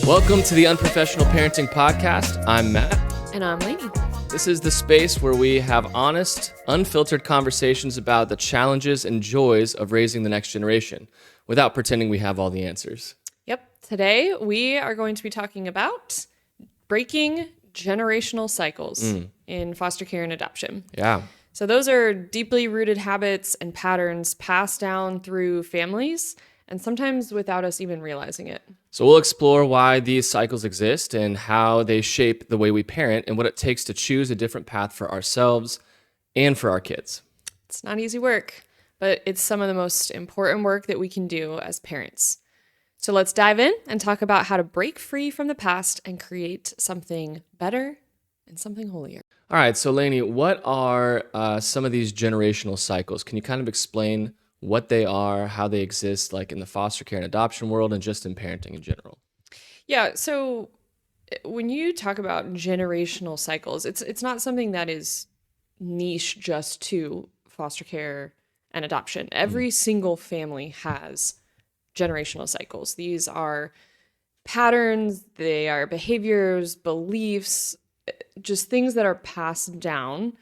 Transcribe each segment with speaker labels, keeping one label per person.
Speaker 1: Welcome to the Unprofessional Parenting Podcast. I'm Matt.
Speaker 2: And I'm Lainey.
Speaker 1: This is the space where we have honest, unfiltered conversations about the challenges and joys of raising the next generation without pretending we have all the answers.
Speaker 2: Yep. Today we are going to be talking about breaking generational cycles in foster care and adoption.
Speaker 1: Yeah.
Speaker 2: So those are deeply rooted habits and patterns passed down through families and sometimes without us even realizing it.
Speaker 1: So we'll explore why these cycles exist and how they shape the way we parent and what it takes to choose a different path for ourselves and for our kids.
Speaker 2: It's not easy work, but it's some of the most important work that we can do as parents. So let's dive in and talk about how to break free from the past and create something better and something holier.
Speaker 1: All right, so Lainey, what are some of these generational cycles? Can you kind of explain what they are, how they exist, like in the foster care and adoption world and just in parenting in general?
Speaker 2: Yeah, so when you talk about generational cycles, it's not something that is niche just to foster care and adoption. Every single family has generational cycles. These are patterns, they are behaviors, beliefs, just things that are passed down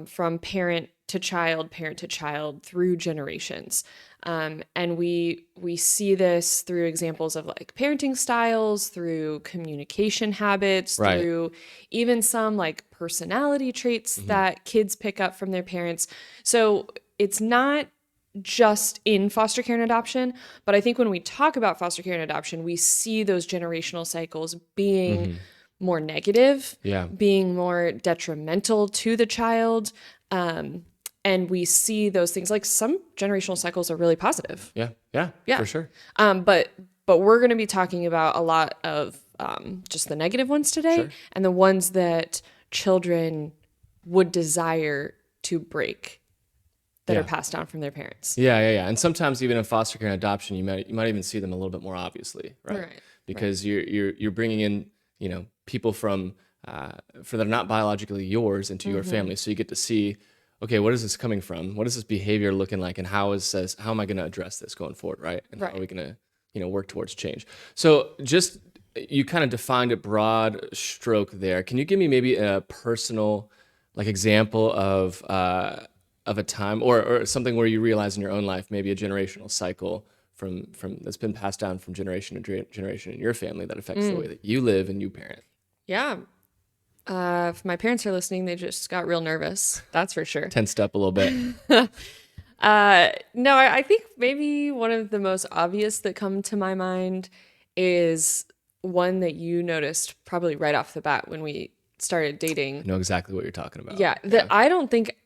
Speaker 2: from parent to child through generations. And we see this through examples of like parenting styles, through communication habits,
Speaker 1: Right.
Speaker 2: through even some like personality traits that kids pick up from their parents. So it's not just in foster care and adoption, but I think when we talk about foster care and adoption, we see those generational cycles being more negative, being more detrimental to the child. And we see those things like some generational cycles are really positive.
Speaker 1: Yeah, for sure.
Speaker 2: But we're going to be talking about a lot of just the negative ones today and the ones that children would desire to break that are passed down from their parents.
Speaker 1: Yeah. And sometimes even in foster care and adoption, you might even see them a little bit more obviously, right? Because you're bringing in, people from that are not biologically yours into your family, so you get to see, okay, what is this coming from? What is this behavior looking like, and how am I going to address this going forward, right? And how are we going to, work towards change? So just you kind of defined a broad stroke there. Can you give me maybe a personal example of a time or something where you realize in your own life, maybe a generational cycle from that's been passed down from generation to generation in your family that affects the way that you live and you parent?
Speaker 2: Yeah. If my parents are listening, they just got real nervous. That's for sure.
Speaker 1: Tensed up a little bit.
Speaker 2: No, I think maybe one of the most obvious that come to my mind is one that you noticed probably right off the bat when we started dating.
Speaker 1: I know exactly what you're talking about.
Speaker 2: Yeah, I don't think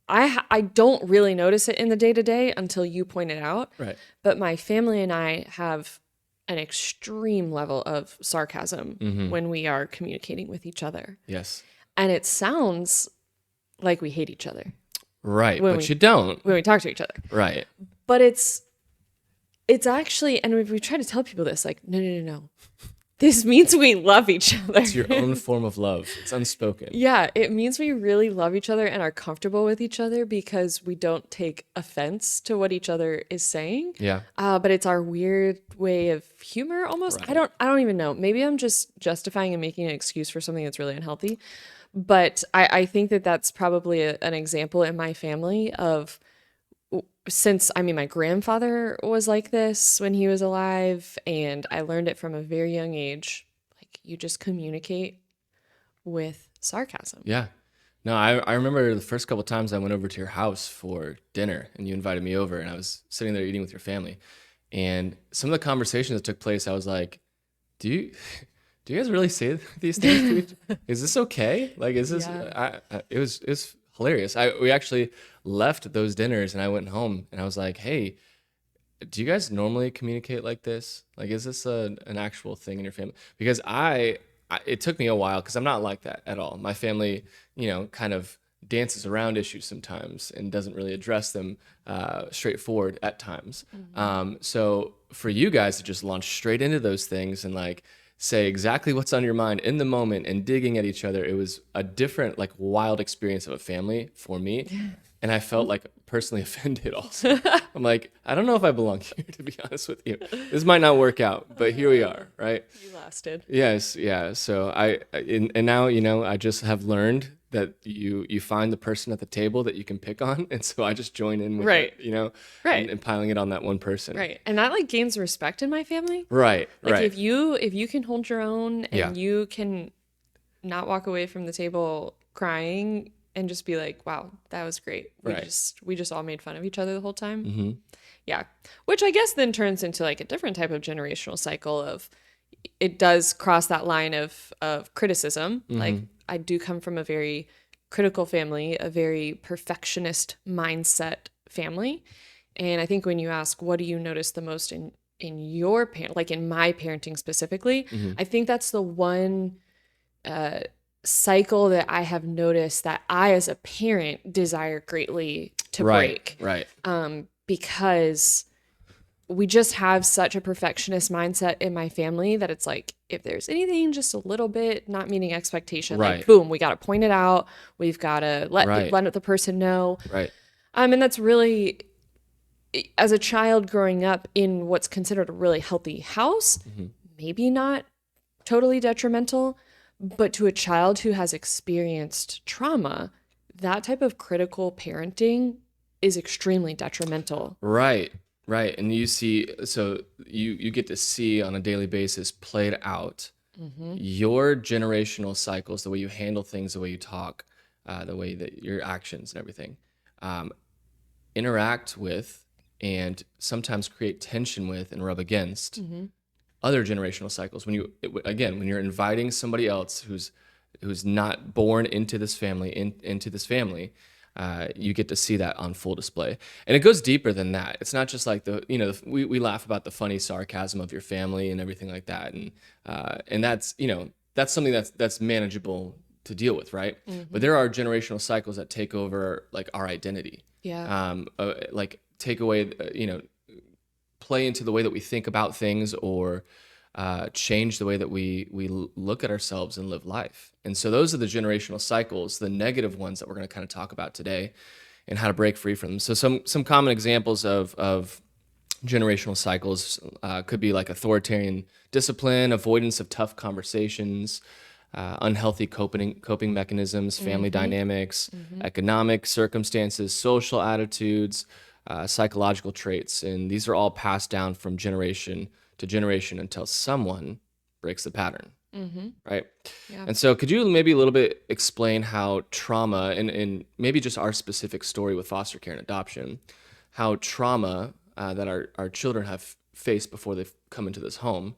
Speaker 2: I don't really notice it in the day-to-day until you point it out.
Speaker 1: Right.
Speaker 2: But my family and I have an extreme level of sarcasm when we are communicating with each other.
Speaker 1: Yes.
Speaker 2: And it sounds like we hate each other.
Speaker 1: Right, but you don't.
Speaker 2: When we talk to each other.
Speaker 1: Right.
Speaker 2: But it's actually, and we try to tell people this, like, no. This means we love each other.
Speaker 1: It's your own form of love. It's unspoken.
Speaker 2: Yeah, it means we really love each other and are comfortable with each other because we don't take offense to what each other is saying.
Speaker 1: Yeah.
Speaker 2: But it's our weird way of humor almost.
Speaker 1: Right.
Speaker 2: I don't even know. Maybe I'm just justifying and making an excuse for something that's really unhealthy. But I think that that's probably an example in my family of my grandfather was like this when he was alive, and I learned it from a very young age. Like, you just communicate with sarcasm.
Speaker 1: Yeah. No, I remember the first couple of times I went over to your house for dinner and you invited me over and I was sitting there eating with your family. And some of the conversations that took place, I was like, do you guys really say these things to each other? Is this okay? Like, is this, it was hilarious. We actually left those dinners and I went home and I was like, hey, do you guys normally communicate like this? Like, is this an actual thing in your family? Because it took me a while because I'm not like that at all. My family, kind of dances around issues sometimes and doesn't really address them straightforward at times. So for you guys to just launch straight into those things and say exactly what's on your mind in the moment and digging at each other, it was a different, wild experience of a family for me. And I felt like personally offended also. I'm like, I don't know if I belong here, to be honest with you. This might not work out, but here we are, right?
Speaker 2: You lasted.
Speaker 1: Yes, yeah. So and now, I just have learned that you find the person at the table that you can pick on. And so I just join in with
Speaker 2: Right.
Speaker 1: it,
Speaker 2: Right.
Speaker 1: and piling it on that one person.
Speaker 2: Right. And that like gains respect in my family.
Speaker 1: Right,
Speaker 2: Like
Speaker 1: right.
Speaker 2: if you can hold your own
Speaker 1: Yeah.
Speaker 2: and you can not walk away from the table crying and just be like, wow, that was great.
Speaker 1: Right.
Speaker 2: We just all made fun of each other the whole time.
Speaker 1: Mm-hmm.
Speaker 2: Yeah. Which I guess then turns into like a different type of generational cycle of it does cross that line of criticism.
Speaker 1: Mm-hmm.
Speaker 2: Like I do come from a very critical family, a very perfectionist mindset family. And I think when you ask what do you notice the most in your parent, like in my parenting specifically,
Speaker 1: Mm-hmm.
Speaker 2: I think that's the one cycle that I have noticed that I as a parent desire greatly to break.
Speaker 1: Right.
Speaker 2: Because we just have such a perfectionist mindset in my family that it's like if there's anything just a little bit not meeting expectation, like
Speaker 1: Right.
Speaker 2: boom, we got to point it out. We've got to
Speaker 1: Right.
Speaker 2: let the person know.
Speaker 1: Right.
Speaker 2: And that's really, as a child growing up in what's considered a really healthy house, maybe not totally detrimental, but to a child who has experienced trauma, that type of critical parenting is extremely detrimental.
Speaker 1: Right. And you see, so you get to see on a daily basis played out your generational cycles, the way you handle things, the way you talk, the way that your actions and everything interact with and sometimes create tension with and rub against other generational cycles. When you're inviting somebody else who's not born into this family, into this family, you get to see that on full display. And it goes deeper than that. It's not just like we laugh about the funny sarcasm of your family and everything like that. And that's something that's manageable to deal with, right? But there are generational cycles that take over like our identity.
Speaker 2: Yeah.
Speaker 1: Like take away, play into the way that we think about things or change the way that we look at ourselves and live life. And so those are the generational cycles, the negative ones that we're going to kind of talk about today and how to break free from them. So some common examples of generational cycles could be like authoritarian discipline, avoidance of tough conversations, unhealthy coping mechanisms, family dynamics, economic circumstances, social attitudes, psychological traits. And these are all passed down from generation to generation until someone breaks the pattern. Right.
Speaker 2: Yeah.
Speaker 1: And so could you maybe a little bit explain how trauma and maybe just our specific story with foster care and adoption, how trauma that our children have faced before they've come into this home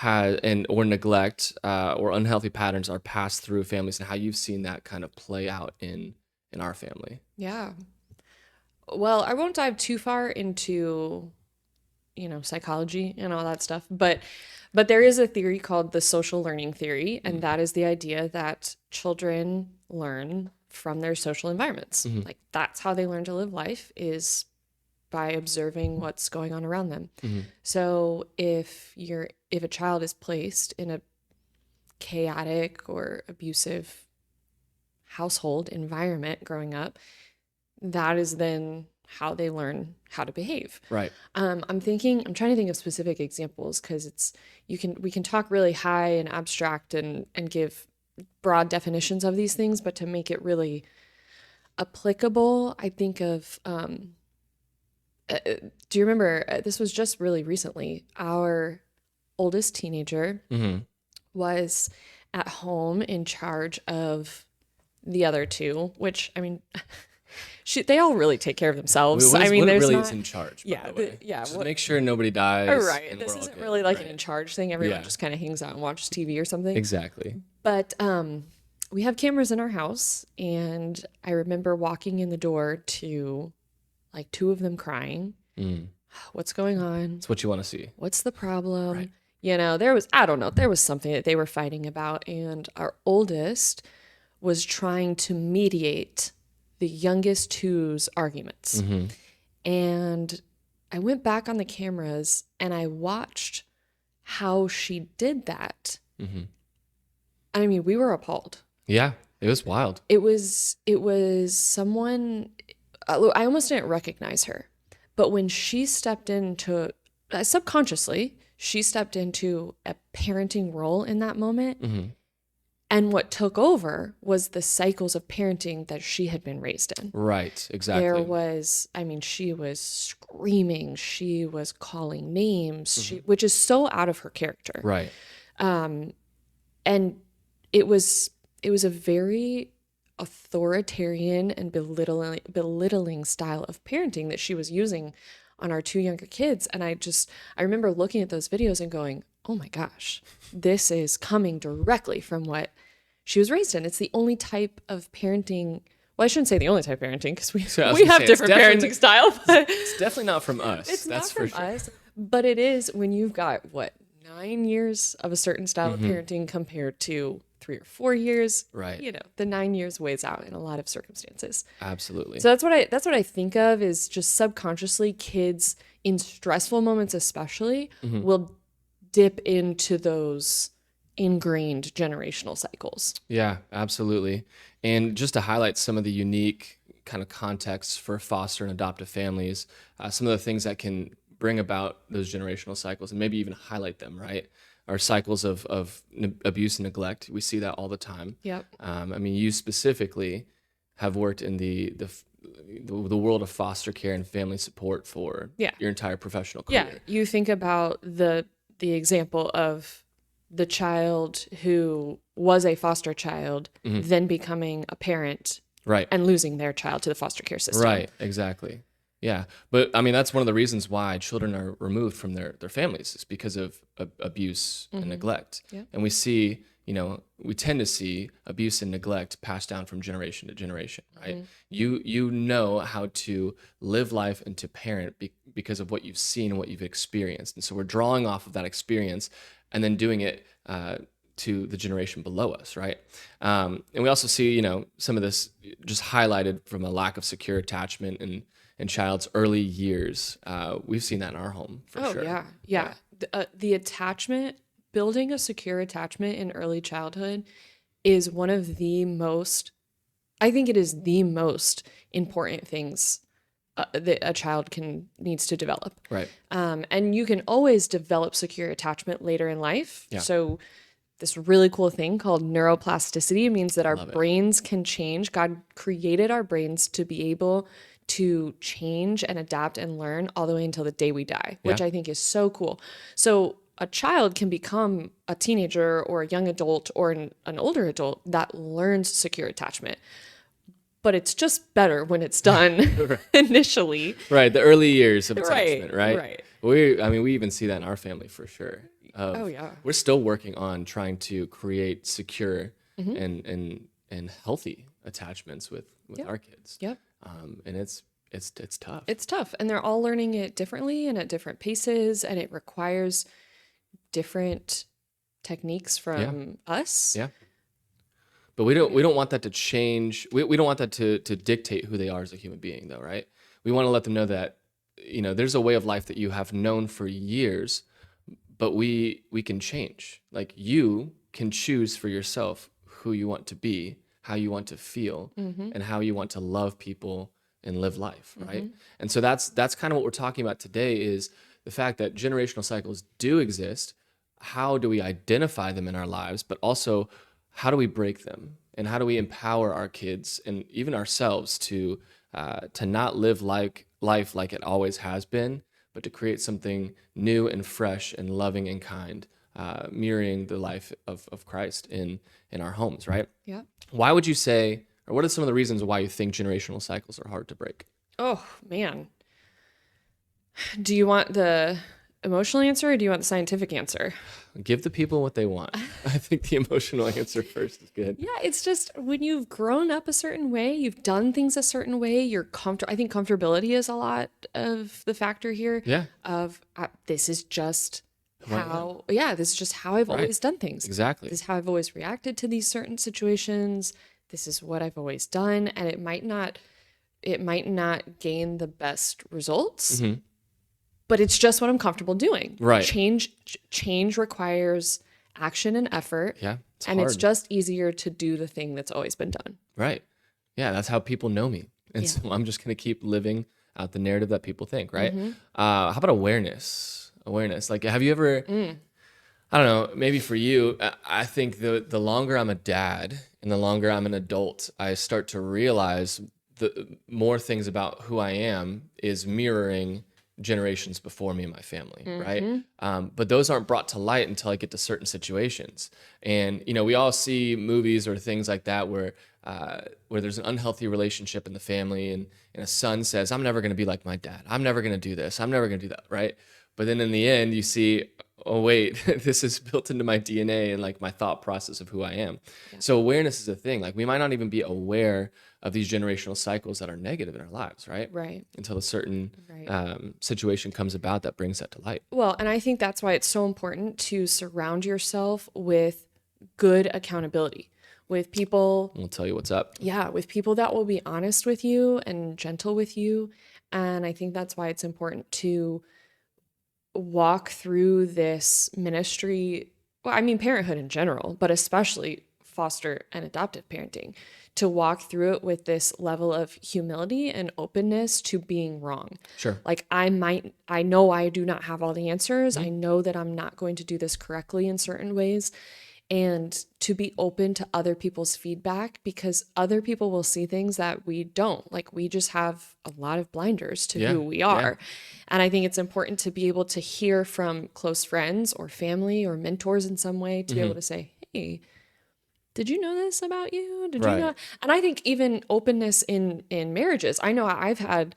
Speaker 1: or neglect or unhealthy patterns are passed through families and how you've seen that kind of play out in our family?
Speaker 2: Yeah. Well, I won't dive too far into, psychology and all that stuff, but there is a theory called the social learning theory, and that is the idea that children learn from their social environments. Like that's how they learn to live life is by observing what's going on around them. So if a child is placed in a chaotic or abusive household environment growing up, that is then how they learn how to behave.
Speaker 1: Right.
Speaker 2: I'm trying to think of specific examples because we can talk really high and abstract and give broad definitions of these things, but to make it really applicable, I think of, do you remember, this was just really recently, our oldest teenager was at home in charge of the other two, which, I mean, they all really take care of themselves.
Speaker 1: What
Speaker 2: there's
Speaker 1: really
Speaker 2: not,
Speaker 1: is in charge, by
Speaker 2: yeah,
Speaker 1: the way?
Speaker 2: yeah.
Speaker 1: Just make sure nobody dies.
Speaker 2: Right.
Speaker 1: And
Speaker 2: This
Speaker 1: we're all
Speaker 2: isn't
Speaker 1: good.
Speaker 2: really like an
Speaker 1: Right.
Speaker 2: in charge thing. Everyone
Speaker 1: Yeah.
Speaker 2: just kind of hangs out and watches TV or something.
Speaker 1: Exactly.
Speaker 2: But we have cameras in our house, and I remember walking in the door to like two of them crying. What's going on?
Speaker 1: It's what you want to see.
Speaker 2: What's the problem?
Speaker 1: Right.
Speaker 2: I don't know, there was something that they were fighting about, and our oldest was trying to mediate the youngest two's arguments. And I went back on the cameras and I watched how she did that. I mean, we were appalled.
Speaker 1: Yeah, it was wild.
Speaker 2: It was someone, I almost didn't recognize her. But when she stepped into, subconsciously, she stepped into a parenting role in that moment.
Speaker 1: Mm-hmm.
Speaker 2: And what took over was the cycles of parenting that she had been raised in.
Speaker 1: Right.
Speaker 2: There
Speaker 1: Exactly.
Speaker 2: was, I mean, she was screaming, she was calling names,
Speaker 1: Mm-hmm.
Speaker 2: which is so out of her character.
Speaker 1: Right.
Speaker 2: And it was a very authoritarian and belittling style of parenting that she was using on our two younger kids. And I remember looking at those videos and going, oh my gosh, this is coming directly from what she was raised in. It's the only type of parenting. Well, I shouldn't say the only type of parenting, because
Speaker 1: So I was
Speaker 2: we
Speaker 1: gonna
Speaker 2: have
Speaker 1: say, it's
Speaker 2: different
Speaker 1: definitely
Speaker 2: parenting style, but
Speaker 1: it's definitely not from us.
Speaker 2: it's
Speaker 1: That's
Speaker 2: not
Speaker 1: for
Speaker 2: from
Speaker 1: sure.
Speaker 2: us. But it is when you've got, what, 9 years of a certain style
Speaker 1: Mm-hmm.
Speaker 2: of parenting compared to 3 or 4 years.
Speaker 1: Right.
Speaker 2: You know, the 9 years weighs out in a lot of circumstances.
Speaker 1: Absolutely.
Speaker 2: So that's what I think of, is just subconsciously kids in stressful moments especially
Speaker 1: Mm-hmm.
Speaker 2: will dip into those ingrained generational cycles.
Speaker 1: Yeah, absolutely. And just to highlight some of the unique kind of contexts for foster and adoptive families, some of the things that can bring about those generational cycles and maybe even highlight them, right? Are cycles of abuse and neglect. We see that all the time.
Speaker 2: Yep.
Speaker 1: I mean, you specifically have worked in the world of foster care and family support for
Speaker 2: Yeah.
Speaker 1: your entire professional
Speaker 2: Yeah,
Speaker 1: career.
Speaker 2: you think about the example of the child who was a foster child, then becoming a parent
Speaker 1: Right.
Speaker 2: and losing their child to the foster care system.
Speaker 1: Right, exactly. Yeah. But I mean, that's one of the reasons why children are removed from their families, is because of abuse and neglect.
Speaker 2: Yeah.
Speaker 1: And we see, we tend to see abuse and neglect passed down from generation to generation, right? You know how to live life and to parent because of what you've seen and what you've experienced. And so we're drawing off of that experience and then doing it to the generation below us, right? And we also see, some of this just highlighted from a lack of secure attachment in child's early years. We've seen that in our home for
Speaker 2: Oh,
Speaker 1: sure.
Speaker 2: yeah. The attachment, building a secure attachment in early childhood is one of the most, I think it is the most important things that a child needs to develop.
Speaker 1: Right.
Speaker 2: And you can always develop secure attachment later in life.
Speaker 1: Yeah.
Speaker 2: So this really cool thing called neuroplasticity means that our
Speaker 1: Love it.
Speaker 2: brains can change. God created our brains to be able to change and adapt and learn all the way until the day we die, which
Speaker 1: Yeah.
Speaker 2: I think is so cool. So a child can become a teenager or a young adult or an older adult that learns secure attachment. But it's just better when it's done initially.
Speaker 1: Right. The early years of attachment, right?
Speaker 2: Right.
Speaker 1: We even see that in our family for sure.
Speaker 2: Oh, yeah.
Speaker 1: We're still working on trying to create secure
Speaker 2: Mm-hmm.
Speaker 1: and healthy attachments with our kids.
Speaker 2: Yep.
Speaker 1: And it's tough.
Speaker 2: It's tough, and they're all learning it differently and at different paces, and it requires different techniques from us.
Speaker 1: Yeah. But we don't want that to change. We don't want that to dictate who they are as a human being, though, right? We want to let them know that there's a way of life that you have known for years, but we can change. Like, you can choose for yourself who you want to be, how you want to feel, and how you want to love people and live life, right? And so that's kind of what we're talking about today, is the fact that generational cycles do exist. How do we identify them in our lives, but also how do we break them, and how do we empower our kids and even ourselves to not live life like it always has been, but to create something new and fresh and loving and kind, mirroring the life of Christ in our homes, right?
Speaker 2: Yeah.
Speaker 1: Why would you say, or what are some of the reasons why you think generational cycles are hard to break?
Speaker 2: Oh, man. Do you want the emotional answer or do you want the scientific answer?
Speaker 1: Give the people what they want. I think the emotional answer first is good.
Speaker 2: Yeah, it's just when you've grown up a certain way, you've done things a certain way, you're comfortable. I think comfortability is a lot of the factor here.
Speaker 1: Yeah.
Speaker 2: Of this is just
Speaker 1: Who I am.
Speaker 2: this is just how I've always done things.
Speaker 1: Exactly.
Speaker 2: This is how I've always reacted to these certain situations. This is what I've always done, and it might not gain the best results. But it's just what I'm comfortable doing.
Speaker 1: Right.
Speaker 2: Change requires action and effort.
Speaker 1: Yeah.
Speaker 2: And it's
Speaker 1: hard.
Speaker 2: just easier to do the thing that's always been done.
Speaker 1: Right. Yeah, that's how people know me. And
Speaker 2: Yeah.
Speaker 1: so I'm just going to keep living out the narrative that people think, right?
Speaker 2: Mm-hmm.
Speaker 1: How about awareness? Awareness. Like, have you ever, I don't know, maybe for you, I think the longer I'm a dad and the longer I'm an adult, I start to realize the more things about who I am is mirroring generations before me and my family, right?
Speaker 2: Mm-hmm.
Speaker 1: But those aren't brought to light until I get to certain situations. And we all see movies or things like that where there's an unhealthy relationship in the family, and a son says, "I'm never going to be like my dad. I'm never going to do this. I'm never going to do that," right? But then in the end, you see, oh wait, this is built into my DNA and like my thought process of who I am.
Speaker 2: Yeah.
Speaker 1: So awareness is a thing. Like we might not even be aware of these generational cycles that are negative in our lives, right?
Speaker 2: Right.
Speaker 1: Until a certain
Speaker 2: Right.
Speaker 1: situation comes about that brings that to light.
Speaker 2: Well, and I think that's why it's so important to surround yourself with good accountability, with people,
Speaker 1: We'll tell you what's up.
Speaker 2: yeah, with people that will be honest with you and gentle with you. And I think that's why it's important to walk through this ministry. Well, I mean, parenthood in general, but especially foster and adoptive parenting, to walk through it with this level of humility and openness to being wrong.
Speaker 1: Sure.
Speaker 2: Like I know I do not have all the answers.
Speaker 1: Mm-hmm.
Speaker 2: I know that I'm not going to do this correctly in certain ways. And to be open to other people's feedback, because other people will see things that we don't. Like we just have a lot of blinders to
Speaker 1: Yeah.
Speaker 2: who we
Speaker 1: Yeah.
Speaker 2: are. And I think it's important to be able to hear from close friends or family or mentors in some way to be able to say, hey, did you know this about you? Did you
Speaker 1: Right.
Speaker 2: know? And I think even openness in marriages. I know I've had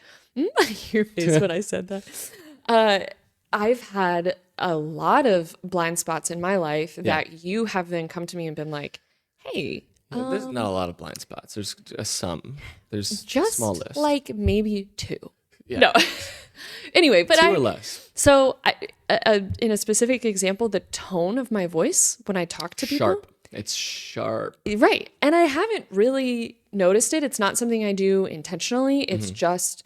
Speaker 2: your face when I said that. I've had a lot of blind spots in my life that you have then come to me and been like, hey,
Speaker 1: There's not a lot of blind spots. There's some. There's a
Speaker 2: just
Speaker 1: small list.
Speaker 2: like maybe 2.
Speaker 1: Yeah.
Speaker 2: No. Anyway, but
Speaker 1: 2 or less.
Speaker 2: So in a specific example, the tone of my voice when I talk to people.
Speaker 1: Sharp. It's sharp.
Speaker 2: Right. And I haven't really noticed it. It's not something I do intentionally. It's just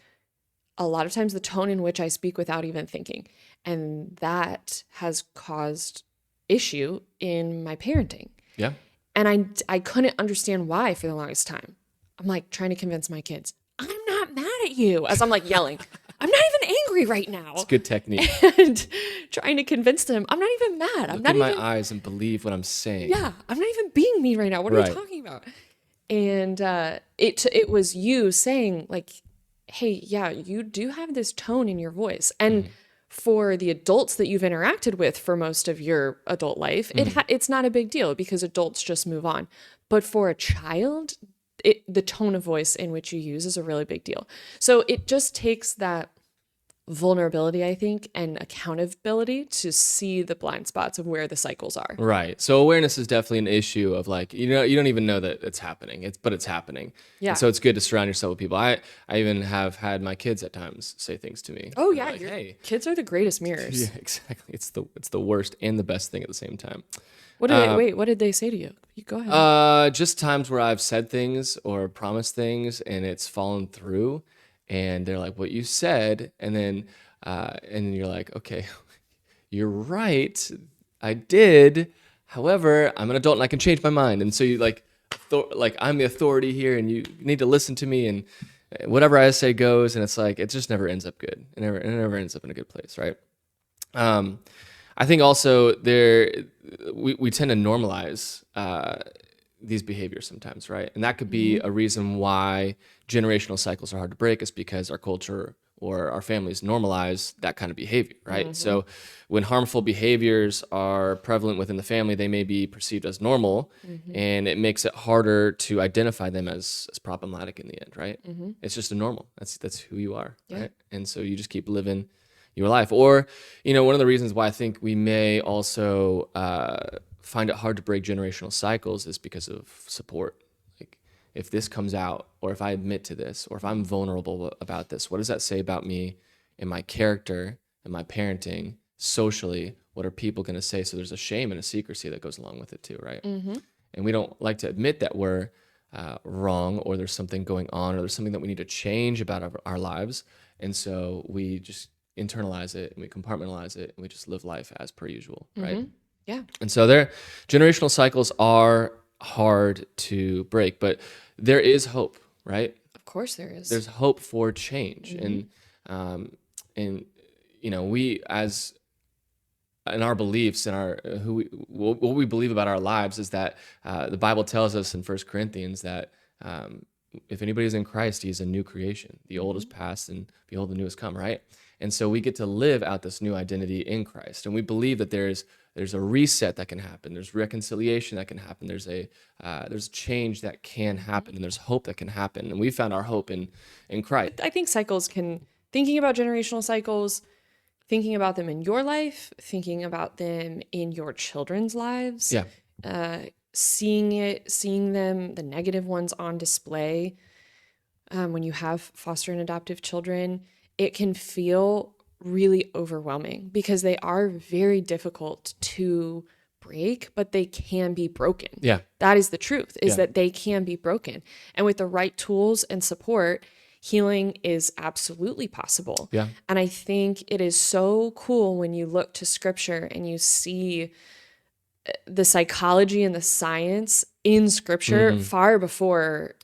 Speaker 2: a lot of times the tone in which I speak without even thinking. And that has caused issue in my parenting.
Speaker 1: Yeah.
Speaker 2: And I couldn't understand why for the longest time. I'm like trying to convince my kids, I'm not mad at you, as I'm like yelling. I'm not even angry right now.
Speaker 1: It's good technique.
Speaker 2: And trying to convince them, I'm not even mad. I'm
Speaker 1: Look
Speaker 2: not
Speaker 1: in
Speaker 2: even.
Speaker 1: my eyes and believe what I'm saying.
Speaker 2: Yeah, I'm not even being mean right now. What are
Speaker 1: Right.
Speaker 2: you talking about? And it was you saying like, hey, yeah, you do have this tone in your voice. And for the adults that you've interacted with for most of your adult life, it's not a big deal because adults just move on. But for a child, the tone of voice in which you use is a really big deal. So it just takes that vulnerability, I think, and accountability to see the blind spots of where the cycles are.
Speaker 1: Right. So awareness is definitely an issue of like, you don't even know that it's happening. But it's happening.
Speaker 2: Yeah.
Speaker 1: And so it's good to surround yourself with people. I even have had my kids at times say things to me.
Speaker 2: Oh
Speaker 1: They're
Speaker 2: yeah,
Speaker 1: like,
Speaker 2: your
Speaker 1: hey.
Speaker 2: kids are the greatest mirrors.
Speaker 1: Yeah, exactly. It's the worst and the best thing at the same time.
Speaker 2: What did they say to you? You go ahead.
Speaker 1: Just times where I've said things or promised things and it's fallen through, and they're like, "What you said," and then you're like, "Okay, you're right. I did. However, I'm an adult and I can change my mind." And so you like I'm the authority here, and you need to listen to me, and whatever I say goes. And it's like it just never ends up good. It never ends up in a good place, right? I think also we tend to normalize these behaviors sometimes, right? And that could be a reason why generational cycles are hard to break, is because our culture or our families normalize that kind of behavior, right? So when harmful behaviors are prevalent within the family, they may be perceived as normal, and it makes it harder to identify them as problematic in the end, right? It's just a normal. That's who you are, right? And so you just keep living your life. Or, one of the reasons why I think we may also find it hard to break generational cycles is because of support. Like, if this comes out, or if I admit to this, or if I'm vulnerable about this, what does that say about me and my character and my parenting socially? What are people going to say? So there's a shame and a secrecy that goes along with it too, right? And we don't like to admit that we're wrong, or there's something going on, or there's something that we need to change about our lives. And so we just internalize it and we compartmentalize it and we just live life as per usual, right?
Speaker 2: Yeah.
Speaker 1: And so generational cycles are hard to break, but there is hope, right?
Speaker 2: Of course there is.
Speaker 1: There's hope for change. And we as in our beliefs and our what we believe about our lives is that the Bible tells us in 1 Corinthians that if anybody is in Christ, he is a new creation. The old is past, and behold, the new has come. Right, and so we get to live out this new identity in Christ, and we believe that there's a reset that can happen. There's reconciliation that can happen. There's change that can happen, and there's hope that can happen. And we found our hope in Christ.
Speaker 2: I think thinking about generational cycles, thinking about them in your life, thinking about them in your children's lives, seeing them, the negative ones on display, when you have foster and adoptive children, it can feel really overwhelming because they are very difficult to break, but they can be broken.
Speaker 1: Yeah.
Speaker 2: That is the truth, is that they can be broken. And with the right tools and support, healing is absolutely possible.
Speaker 1: Yeah.
Speaker 2: And I think it is so cool when you look to scripture and you see the psychology and the science in scripture far before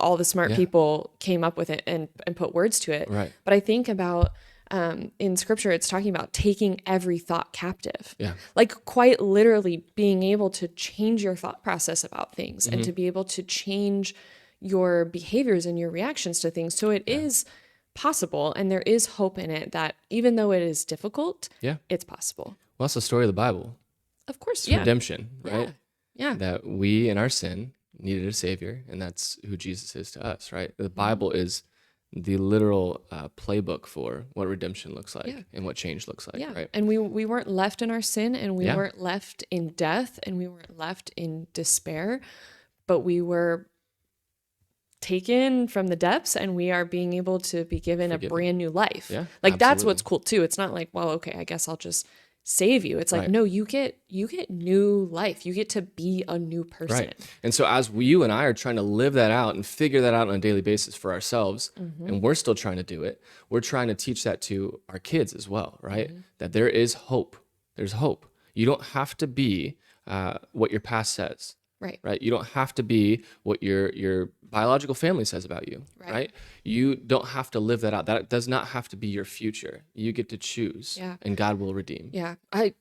Speaker 2: all the smart people came up with it and put words to it.
Speaker 1: Right.
Speaker 2: But I think about in scripture, it's talking about taking every thought captive.
Speaker 1: Yeah.
Speaker 2: Like quite literally being able to change your thought process about things and to be able to change your behaviors and your reactions to things. So it is possible, and there is hope in it that even though it is difficult, it's possible.
Speaker 1: Well, that's the story of the Bible.
Speaker 2: Of course,
Speaker 1: It's redemption, right?
Speaker 2: Yeah.
Speaker 1: That we in our sin needed a savior, and that's who Jesus is to us, right? The Bible is the literal playbook for what redemption looks like and what change looks like, right?
Speaker 2: And we weren't left in our sin, and we weren't left in death, and we weren't left in despair, but we were taken from the depths, and we are being able to be given a brand new life.
Speaker 1: Yeah,
Speaker 2: like that's
Speaker 1: absolutely.
Speaker 2: what's cool too. It's not like, well, okay, I guess I'll just save you. It's like,
Speaker 1: Right.
Speaker 2: no, you get new life. You get to be a new person.
Speaker 1: Right. And so as you and I are trying to live that out and figure that out on a daily basis for ourselves, and we're still trying to do it, we're trying to teach that to our kids as well, right? That there is hope. There's hope. You don't have to be what your past says. Right. You don't have to be what your biological family says about you. Right. You don't have to live that out. That does not have to be your future. You get to choose, and God will redeem.
Speaker 2: Yeah. I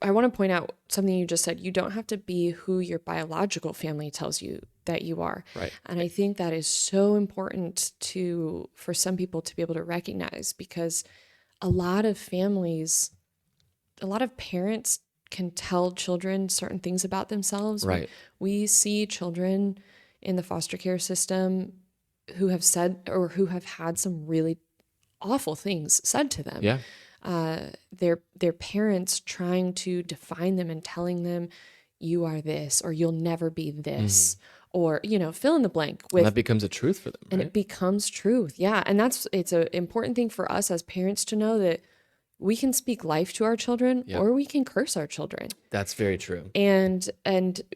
Speaker 2: want to point out something you just said. You don't have to be who your biological family tells you that you are.
Speaker 1: Right.
Speaker 2: And I think that is so important for some people to be able to recognize, because a lot of parents can tell children certain things about themselves.
Speaker 1: Right.
Speaker 2: We see children in the foster care system who have said or who have had some really awful things said to them.
Speaker 1: Yeah.
Speaker 2: Their parents trying to define them and telling them, you are this, or you'll never be this, or, fill in the blank with.
Speaker 1: And that becomes a truth for them.
Speaker 2: And
Speaker 1: right?
Speaker 2: it becomes truth. Yeah. And it's an important thing for us as parents to know that we can speak life to our children, or we can curse our children.
Speaker 1: That's very true.
Speaker 2: And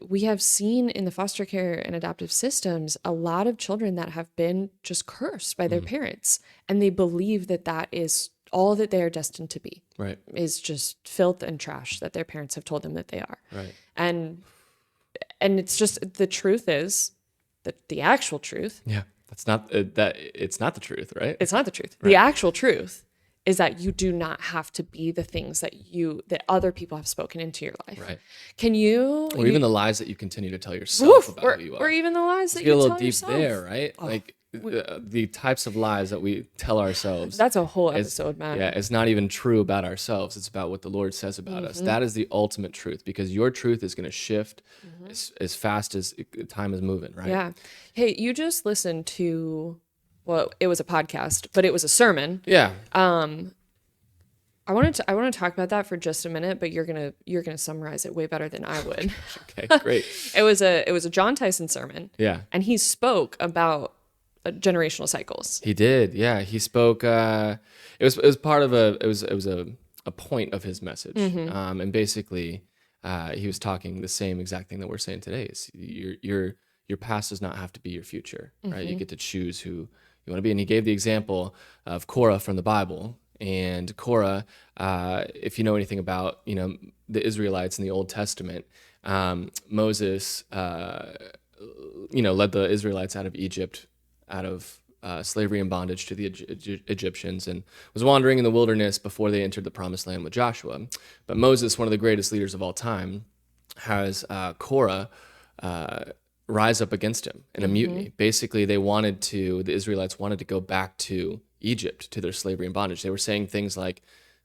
Speaker 2: we have seen in the foster care and adoptive systems a lot of children that have been just cursed by their parents, and they believe that is all that they are destined to be.
Speaker 1: Right.
Speaker 2: Is just filth and trash that their parents have told them that they are.
Speaker 1: Right.
Speaker 2: And it's just, the truth is that the actual truth.
Speaker 1: Yeah. That's not it's not the truth, right?
Speaker 2: It's not the truth.
Speaker 1: Right.
Speaker 2: The actual truth is that you do not have to be the things that other people have spoken into your life.
Speaker 1: Right.
Speaker 2: Can you?
Speaker 1: Or even the lies that you continue to tell yourself about who you are.
Speaker 2: Or even the lies that
Speaker 1: Let's get a
Speaker 2: you
Speaker 1: little
Speaker 2: tell
Speaker 1: deep
Speaker 2: yourself.
Speaker 1: there, right? Like the types of lies that we tell ourselves.
Speaker 2: That's a whole episode, man.
Speaker 1: Yeah, it's not even true about ourselves. It's about what the Lord says about us. That is the ultimate truth, because your truth is going to shift as fast as time is moving, right?
Speaker 2: Yeah. Hey, you just listened to, well, it was a podcast, but it was a sermon.
Speaker 1: Yeah.
Speaker 2: I want to talk about that for just a minute, but you're gonna summarize it way better than I would.
Speaker 1: Okay, great.
Speaker 2: It was a John Tyson sermon.
Speaker 1: Yeah.
Speaker 2: And he spoke about generational cycles.
Speaker 1: He did. Yeah, he spoke. It was part of a point of his message, and basically, he was talking the same exact thing that we're saying today. Is your past does not have to be your future, right? You get to choose who you want to be. And he gave the example of Korah from the Bible. And Korah, if you know anything about the Israelites in the Old Testament, Moses led the Israelites out of Egypt out of slavery and bondage to the Egyptians, and was wandering in the wilderness before they entered the promised land with Joshua. But Moses, one of the greatest leaders of all time, has Korah rise up against him in a mutiny. Basically, the Israelites wanted to go back to Egypt, to their slavery and bondage. They were saying things like,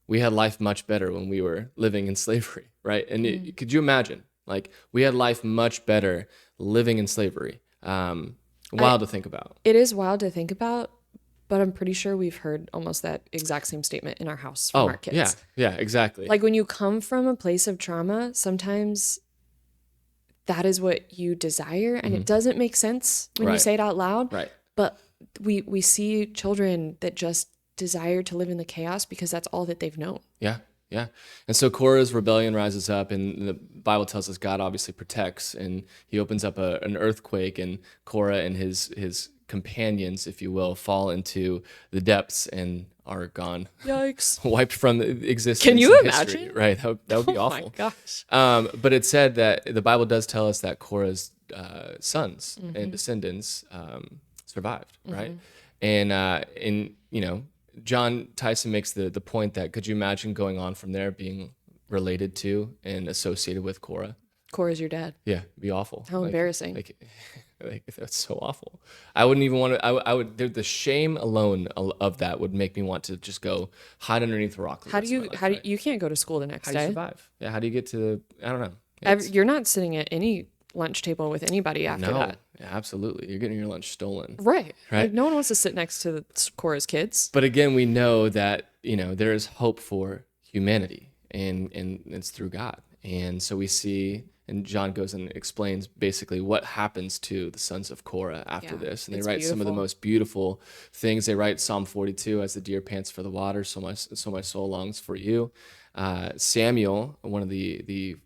Speaker 1: we had life much better when we were living in slavery, right? And could you imagine? Like, we had life much better living in slavery. Wild to think about.
Speaker 2: It is wild to think about, but I'm pretty sure we've heard almost that exact same statement in our house from our kids.
Speaker 1: Yeah, exactly.
Speaker 2: Like, when you come from a place of trauma, sometimes that is what you desire, and it doesn't make sense when you say it out loud.
Speaker 1: Right.
Speaker 2: But we see children that just desire to live in the chaos because that's all that they've known.
Speaker 1: Yeah. Yeah. And so Korah's rebellion rises up, and the Bible tells us God obviously protects, and he opens up an earthquake, and Korah and his companions, if you will, fall into the depths and are gone.
Speaker 2: Yikes.
Speaker 1: Wiped from existence.
Speaker 2: Can you
Speaker 1: and history.
Speaker 2: imagine?
Speaker 1: Right. That would be
Speaker 2: Oh
Speaker 1: awful.
Speaker 2: my gosh.
Speaker 1: But it said that the Bible does tell us that Korah's sons and descendants survived, right? And John Tyson makes the point that, could you imagine going on from there being related to and associated with Korah?
Speaker 2: Korah's your dad.
Speaker 1: Yeah, it'd be awful.
Speaker 2: How embarrassing.
Speaker 1: Like that's so awful. I wouldn't even want to. I would. The shame alone of that would make me want to just go hide underneath a rock.
Speaker 2: How do you can't go to school the next
Speaker 1: How do you
Speaker 2: day?
Speaker 1: survive? Yeah. How do you get to? I don't know.
Speaker 2: You're not sitting at any lunch table with anybody after that.
Speaker 1: Yeah, absolutely. You're getting your lunch stolen.
Speaker 2: Right.
Speaker 1: Right.
Speaker 2: Like, no one wants to sit next to Korah's kids.
Speaker 1: But again, we know that there is hope for humanity, and it's through God. And so we see, and John goes and explains basically what happens to the sons of Korah after this. And they write some of the most beautiful things. They write Psalm 42, as the deer pants for the water, so my soul longs for you. Samuel, one of the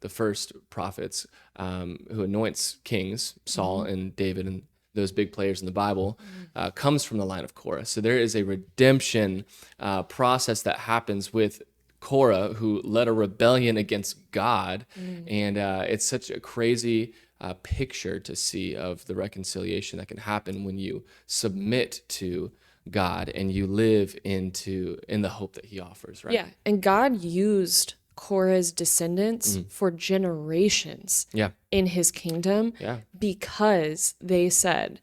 Speaker 1: first prophets who anoints kings, Saul and David and those big players in the Bible, comes from the line of Korah. So there is a redemption process that happens with Korah, who led a rebellion against God. And it's such a crazy picture to see of the reconciliation that can happen when you submit to God and you live in the hope that he offers, right?
Speaker 2: Yeah. And God used Korah's descendants for generations in his kingdom because they said,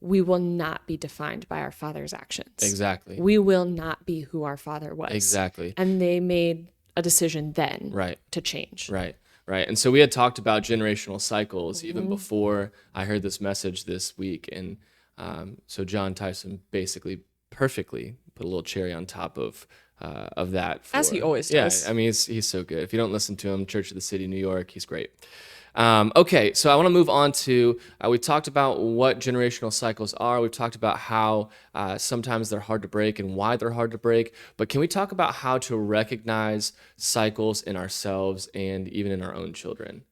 Speaker 2: we will not be defined by our father's actions.
Speaker 1: Exactly.
Speaker 2: We will not be who our father was.
Speaker 1: Exactly.
Speaker 2: And they made a decision then to change.
Speaker 1: Right. And so we had talked about generational cycles even before I heard this message this week. And so John Tyson basically perfectly put a little cherry on top of that.
Speaker 2: As he always does.
Speaker 1: Yeah, I mean, he's so good. If you don't listen to him, Church of the City, New York, he's great. Okay, so I want to move on to, we talked about what generational cycles are. We've talked about how sometimes they're hard to break and why they're hard to break. But can we talk about how to recognize cycles in ourselves and even in our own children?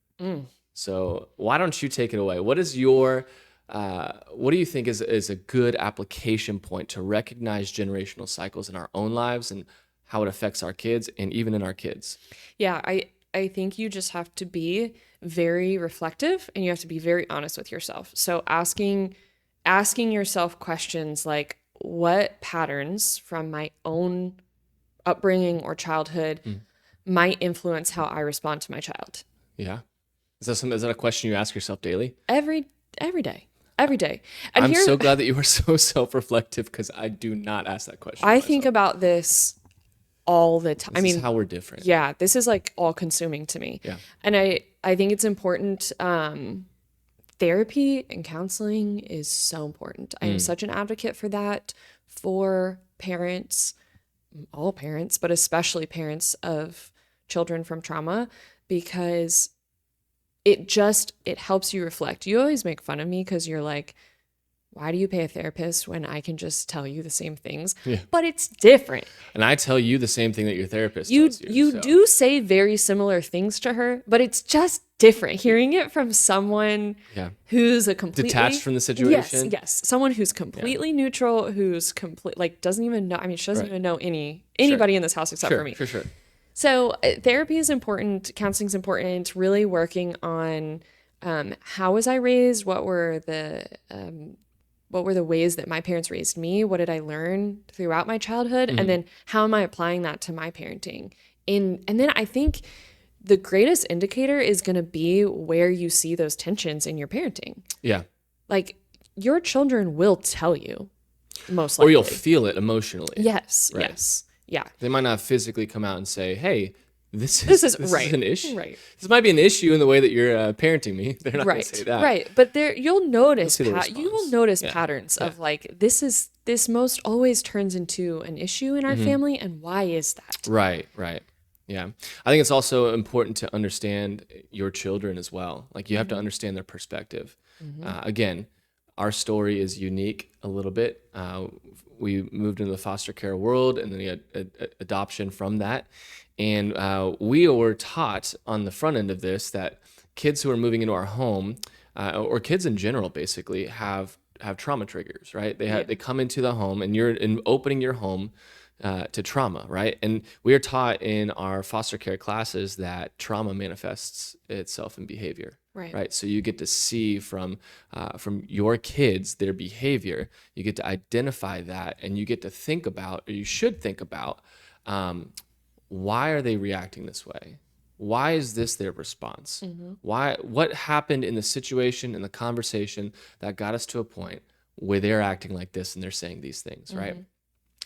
Speaker 1: So why don't you take it away? What is what do you think is a good application point to recognize generational cycles in our own lives and how it affects our kids and even in our kids?
Speaker 2: Yeah, I think you just have to be very reflective and you have to be very honest with yourself. So asking yourself questions like, what patterns from my own upbringing or childhood might influence how I respond to my child?
Speaker 1: Yeah. Is that a question you ask yourself daily?
Speaker 2: Every day. And
Speaker 1: I'm so glad that you are so self-reflective, because I do not ask that question.
Speaker 2: I think about this all the time.
Speaker 1: This is how we're different.
Speaker 2: Yeah, this is like all consuming to me.
Speaker 1: Yeah.
Speaker 2: And I think it's important. Therapy and counseling is so important. I am such an advocate for that, for parents, all parents, but especially parents of children from trauma, because it helps you reflect. You always make fun of me because you're like, why do you pay a therapist when I can just tell you the same things?
Speaker 1: Yeah.
Speaker 2: But it's different.
Speaker 1: And I tell you the same thing that your therapist
Speaker 2: You
Speaker 1: tells you. So.
Speaker 2: do say very similar things to her, but it's just different. Hearing it from someone who's a completely
Speaker 1: detached from the situation.
Speaker 2: Yes. Someone who's completely neutral, who's doesn't even know. I mean, she doesn't even know anybody in this house except for me.
Speaker 1: Sure.
Speaker 2: So therapy is important. Counseling is important. Really working on how was I raised? What were the what were the ways that my parents raised me? What did I learn throughout my childhood? And then how am I applying that to my parenting? And then I think the greatest indicator is going to be where you see those tensions in your parenting.
Speaker 1: Yeah.
Speaker 2: Like your children will tell you, most
Speaker 1: Or
Speaker 2: likely.
Speaker 1: you'll feel it emotionally.
Speaker 2: Yes.
Speaker 1: Right.
Speaker 2: Yes. Yeah.
Speaker 1: They might not physically come out and say, "Hey, this is
Speaker 2: right.
Speaker 1: an issue.
Speaker 2: Right.
Speaker 1: This might be an issue in the way that you're parenting me." They're not going to say that.
Speaker 2: Right. But there you'll notice
Speaker 1: see the
Speaker 2: you will
Speaker 1: response.
Speaker 2: notice
Speaker 1: Yeah.
Speaker 2: patterns of like this most always turns into an issue in our family, and why is that?
Speaker 1: Right. Yeah. I think it's also important to understand your children as well. Like you have to understand their perspective. Again, our story is unique a little bit. We moved into the foster care world and then we had adoption from that. And we were taught on the front end of this that kids who are moving into our home, or kids in general, basically have trauma triggers, right? They come into the home, and you're opening your home to trauma, right? And we are taught in our foster care classes that trauma manifests itself in behavior, right? So you get to see from your kids their behavior. You get to identify that, and you get to think about, or you should think about, why are they reacting this way? Why is this their response? What happened in the situation, in the conversation that got us to a point where they're acting like this and they're saying these things, right?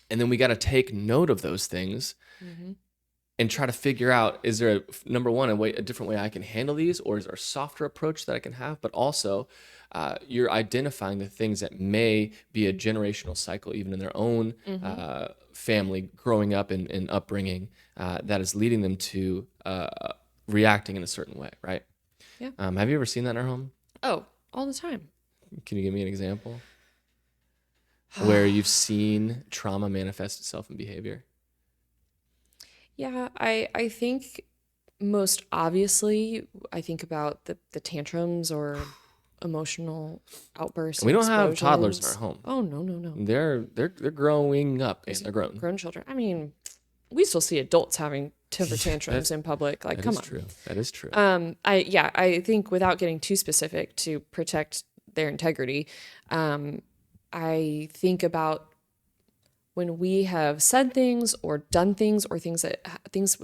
Speaker 1: And then we got to take note of those things and try to figure out, is there number one, a different way I can handle these, or is there a softer approach that I can have? But also, you're identifying the things that may be a generational cycle, even in their own family, growing up and upbringing, that is leading them to reacting in a certain way, right?
Speaker 2: Yeah.
Speaker 1: Have you ever seen that in our home?
Speaker 2: Oh, all the time.
Speaker 1: Can you give me an example where you've seen trauma manifest itself in behavior?
Speaker 2: Yeah, I think most obviously, I think about the tantrums or emotional outbursts.
Speaker 1: We don't have
Speaker 2: explosions.
Speaker 1: toddlers in our home.
Speaker 2: Oh no.
Speaker 1: They're growing up and they're grown.
Speaker 2: Grown children. I mean, we still see adults having temper tantrums in public. Like, come on.
Speaker 1: True. That is true.
Speaker 2: I think without getting too specific to protect their integrity, I think about when we have said things or done things or things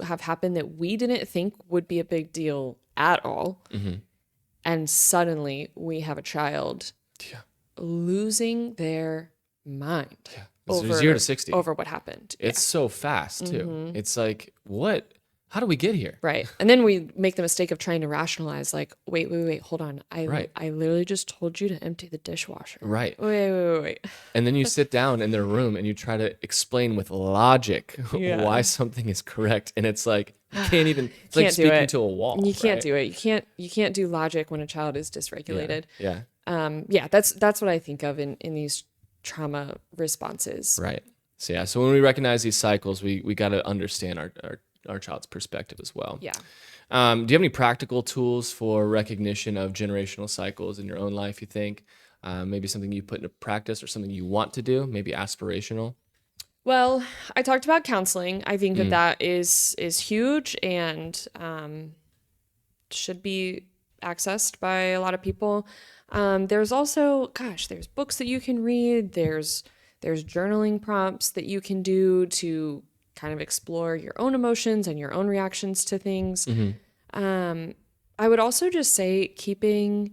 Speaker 2: have happened that we didn't think would be a big deal at all. And suddenly we have a child losing their mind over
Speaker 1: 0 to 60
Speaker 2: over what happened.
Speaker 1: It's so fast too. It's like, what? How do we get here?
Speaker 2: Right. And then we make the mistake of trying to rationalize, like, wait, hold on. I literally just told you to empty the dishwasher.
Speaker 1: Right.
Speaker 2: Wait.
Speaker 1: And then you sit down in their room and you try to explain with logic why something is correct. And it's like, you can't even, it's like speaking to a wall.
Speaker 2: You can't do it. You can't do logic when a child is dysregulated.
Speaker 1: Yeah.
Speaker 2: That's what I think of in these trauma responses.
Speaker 1: Right. So when we recognize these cycles, we got to understand our child's perspective as well.
Speaker 2: Yeah.
Speaker 1: Do you have any practical tools for recognition of generational cycles in your own life, you think? Maybe something you put into practice or something you want to do, maybe aspirational?
Speaker 2: Well, I talked about counseling. I think that is huge and should be accessed by a lot of people. There's also, there's books that you can read. There's journaling prompts that you can do to kind of explore your own emotions and your own reactions to things. I would also just say keeping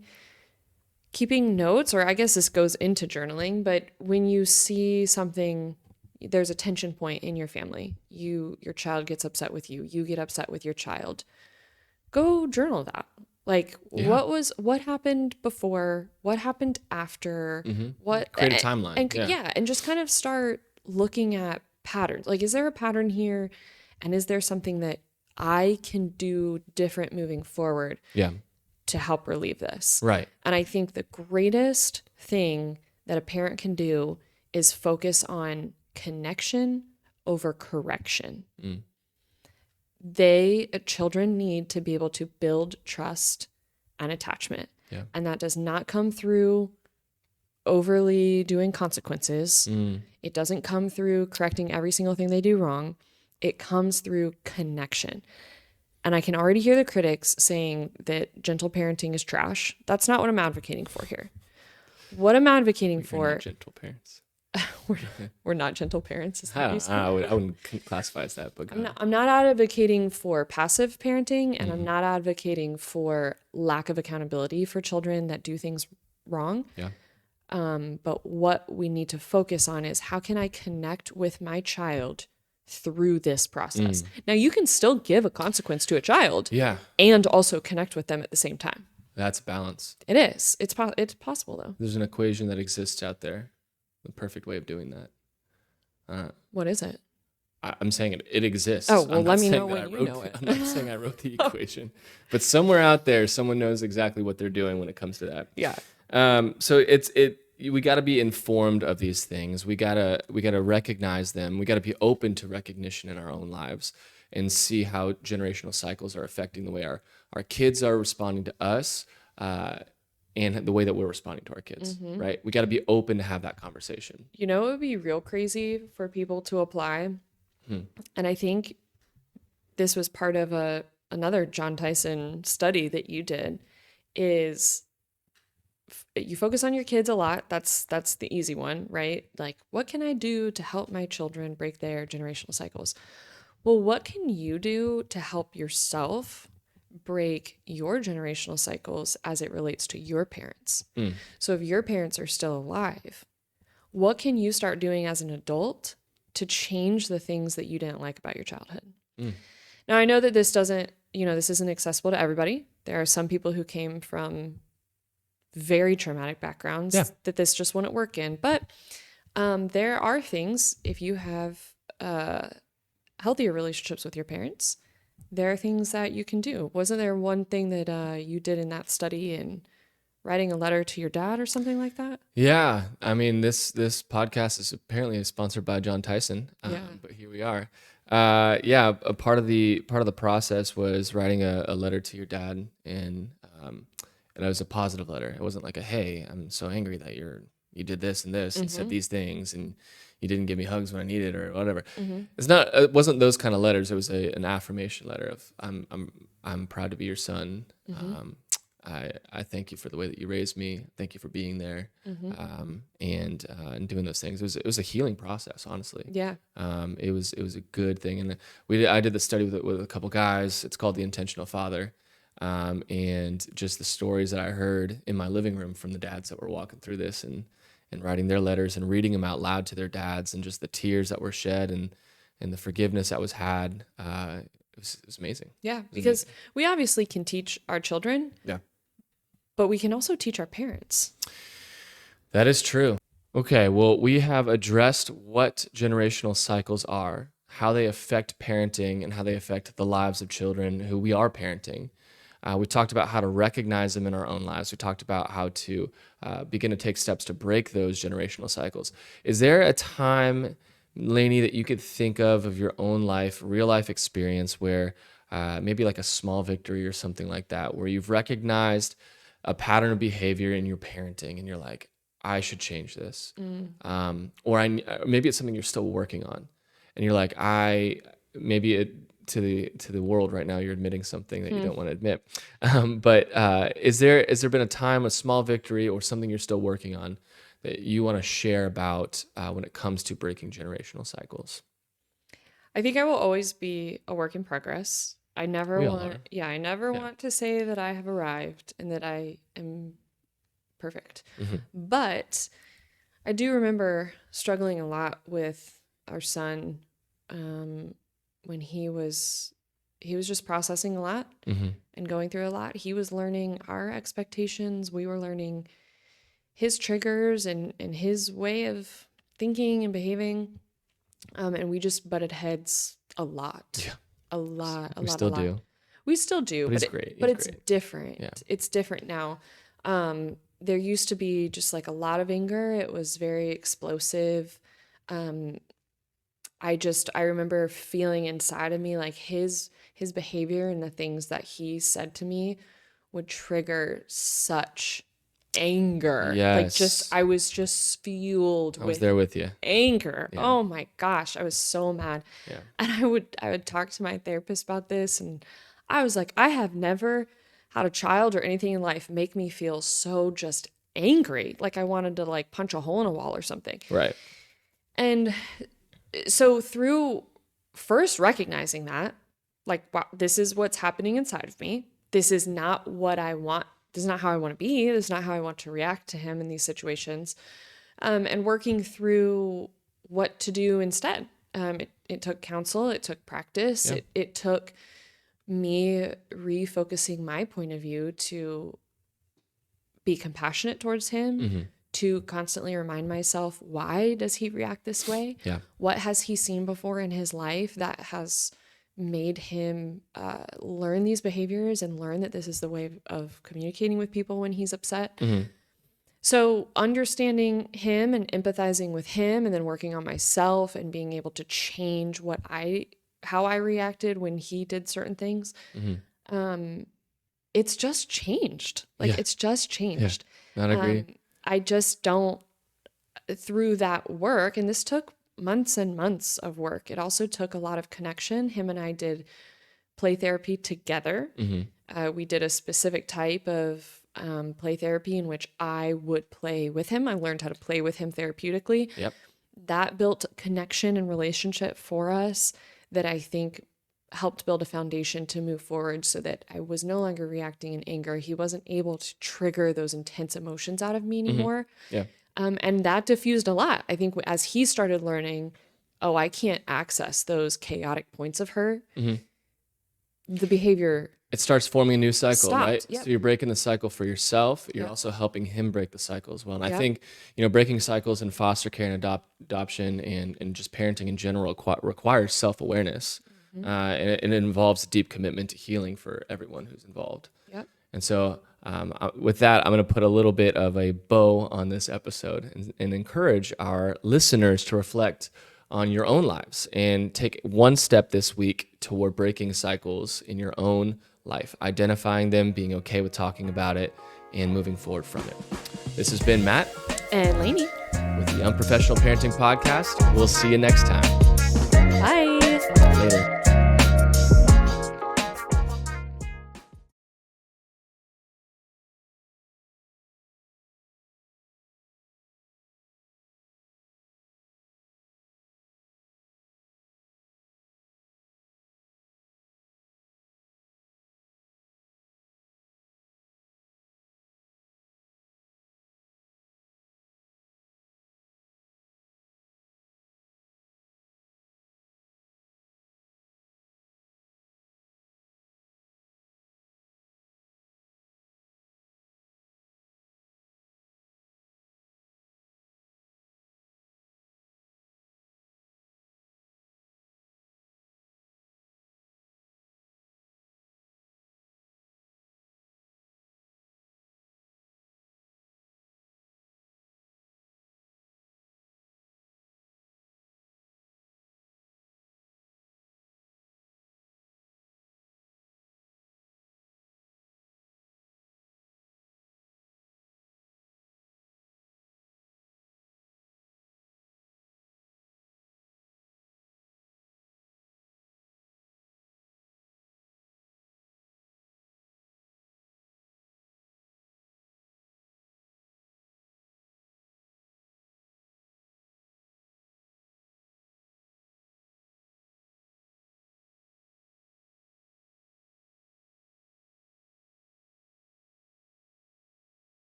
Speaker 2: notes, or I guess this goes into journaling, but when you see something, there's a tension point in your family, your child gets upset with you, you get upset with your child, go journal that. Like, what happened before, what happened after,
Speaker 1: create a timeline.
Speaker 2: And just kind of start looking at patterns. Like, is there a pattern here? And is there something that I can do different moving forward to help relieve this?
Speaker 1: Right.
Speaker 2: And I think the greatest thing that a parent can do is focus on connection over correction. Children need to be able to build trust and attachment. And that does not come through overly doing consequences. It doesn't come through correcting every single thing they do wrong. It comes through connection. And I can already hear the critics saying that gentle parenting is trash. That's not what I'm advocating for here. What I'm advocating
Speaker 1: You're not
Speaker 2: for,
Speaker 1: gentle parents.
Speaker 2: we're, we're not gentle parents, is that what you said?
Speaker 1: I wouldn't classify as that, but go ahead.
Speaker 2: I'm not advocating for passive parenting, and I'm
Speaker 1: Mhm.
Speaker 2: not advocating for lack of accountability for children that do things wrong.
Speaker 1: Yeah.
Speaker 2: But what we need to focus on is how can I connect with my child through this process? Now, you can still give a consequence to a child
Speaker 1: Yeah.
Speaker 2: and also connect with them at the same time.
Speaker 1: That's balance.
Speaker 2: It is. It's possible though.
Speaker 1: There's an equation that exists out there, the perfect way of doing that.
Speaker 2: What is it?
Speaker 1: I'm saying it exists.
Speaker 2: Oh, well,
Speaker 1: I'm
Speaker 2: let
Speaker 1: not
Speaker 2: me
Speaker 1: saying
Speaker 2: know
Speaker 1: that I
Speaker 2: when you
Speaker 1: wrote
Speaker 2: know it.
Speaker 1: I'm not saying I wrote the equation, but somewhere out there, someone knows exactly what they're doing when it comes to that.
Speaker 2: Yeah.
Speaker 1: So we got to be informed of these things. We gotta recognize them. We got to be open to recognition in our own lives and see how generational cycles are affecting the way our kids are responding to us, and the way that we're responding to our kids. Right? We got to be open to have that conversation.
Speaker 2: You know, it would be real crazy for people to apply. And I think this was part of another John Tyson study that you did is you focus on your kids a lot. That's the easy one, right? Like, what can I do to help my children break their generational cycles? Well, what can you do to help yourself break your generational cycles as it relates to your parents? So if your parents are still alive, what can you start doing as an adult to change the things that you didn't like about your childhood? Now, I know that this isn't accessible to everybody. There are some people who came from very traumatic backgrounds that this just wouldn't work in. But there are things, if you have healthier relationships with your parents, there are things that you can do. Wasn't there one thing that you did in that study in writing a letter to your dad or something like that?
Speaker 1: Yeah, I mean this podcast is apparently sponsored by John Tyson,
Speaker 2: Yeah.
Speaker 1: but here we are. A part of the process was writing a letter to your dad, and it was a positive letter. It wasn't like a hey, I'm so angry that you did this and this and said these things and you didn't give me hugs when I needed or whatever. It's not. It wasn't those kind of letters. It was an affirmation letter of I'm proud to be your son. I thank you for the way that you raised me. Thank you for being there, and doing those things. It was a healing process, honestly.
Speaker 2: Yeah.
Speaker 1: It was a good thing, and I did the study with a couple guys. It's called The Intentional Father, and just the stories that I heard in my living room from the dads that were walking through this and writing their letters and reading them out loud to their dads, and just the tears that were shed and the forgiveness that was had. It was amazing.
Speaker 2: Yeah, because we obviously can teach our children.
Speaker 1: Yeah.
Speaker 2: But we can also teach our parents.
Speaker 1: That is true. Okay, well, we have addressed what generational cycles are, how they affect parenting, and how they affect the lives of children who we are parenting. We talked about how to recognize them in our own lives. We talked about how to begin to take steps to break those generational cycles. Is there a time, Lainey, that you could think of your own life, real life experience, where maybe like a small victory or something like that, where you've recognized a pattern of behavior in your parenting and you're like, I should change this. Or maybe it's something you're still working on and you're like, to the world right now, you're admitting something that you don't want to admit. But is there been a time, a small victory or something you're still working on that you want to share about when it comes to breaking generational cycles?
Speaker 2: I think I will always be a work in progress. I never
Speaker 1: We all are.
Speaker 2: want to say that I have arrived and that I am perfect.
Speaker 1: Mm-hmm.
Speaker 2: But I do remember struggling a lot with our son when he was just processing a lot and going through a lot. He was learning our expectations. We were learning his triggers and his way of thinking and behaving. And we just butted heads a lot. Yeah. A lot.
Speaker 1: We still do.
Speaker 2: We still do.
Speaker 1: But he's great.
Speaker 2: But it's different.
Speaker 1: Yeah.
Speaker 2: It's different now. There used to be just like a lot of anger. It was very explosive. I remember feeling inside of me like his behavior and the things that he said to me would trigger such anger.
Speaker 1: Yes.
Speaker 2: I was just fueled
Speaker 1: I was there with you.
Speaker 2: anger.
Speaker 1: Yeah.
Speaker 2: Oh my gosh, I was so mad.
Speaker 1: Yeah.
Speaker 2: And I would talk to my therapist about this, and I was like, I have never had a child or anything in life make me feel so just angry, like I wanted to like punch a hole in a wall or something.
Speaker 1: Right.
Speaker 2: And so through first recognizing that, like, wow, this is what's happening inside of me. This is not what I want. This is not how I want to be. This is not how I want to react to him in these situations. And working through what to do instead. It took counsel. It took practice.
Speaker 1: Yeah.
Speaker 2: It took me refocusing my point of view to be compassionate towards him, to constantly remind myself, why does he react this way?
Speaker 1: Yeah.
Speaker 2: What has he seen before in his life that has made him learn these behaviors and learn that this is the way of communicating with people when he's upset? So understanding him and empathizing with him, and then working on myself and being able to change how I reacted when he did certain things. It's just changed. Like, it's just changed.
Speaker 1: Not agree.
Speaker 2: I just don't, through that work, and this took months and months of work. It also took a lot of connection. Him and I did play therapy together. We did a specific type of play therapy in which I would play with him. I learned how to play with him therapeutically.
Speaker 1: Yep.
Speaker 2: That built connection and relationship for us that I think helped build a foundation to move forward, so that I was no longer reacting in anger. He wasn't able to trigger those intense emotions out of me anymore.
Speaker 1: Yeah.
Speaker 2: And that diffused a lot. I think as he started learning, oh, I can't access those chaotic points of her, the behavior,
Speaker 1: it starts forming a new cycle,
Speaker 2: stopped.
Speaker 1: right?
Speaker 2: Yep.
Speaker 1: So you're breaking the cycle for yourself. You're
Speaker 2: Yep.
Speaker 1: also helping him break the cycle as well. And I
Speaker 2: Yep.
Speaker 1: think, breaking cycles in foster care and adoption and just parenting in general requires self-awareness. And it involves a deep commitment to healing for everyone who's involved.
Speaker 2: Yep.
Speaker 1: And so with that, I'm going to put a little bit of a bow on this episode and encourage our listeners to reflect on your own lives and take one step this week toward breaking cycles in your own life, identifying them, being okay with talking about it, and moving forward from it. This has been Matt
Speaker 2: And Lainey.
Speaker 1: with the Unprofessional Parenting Podcast. We'll see you next time.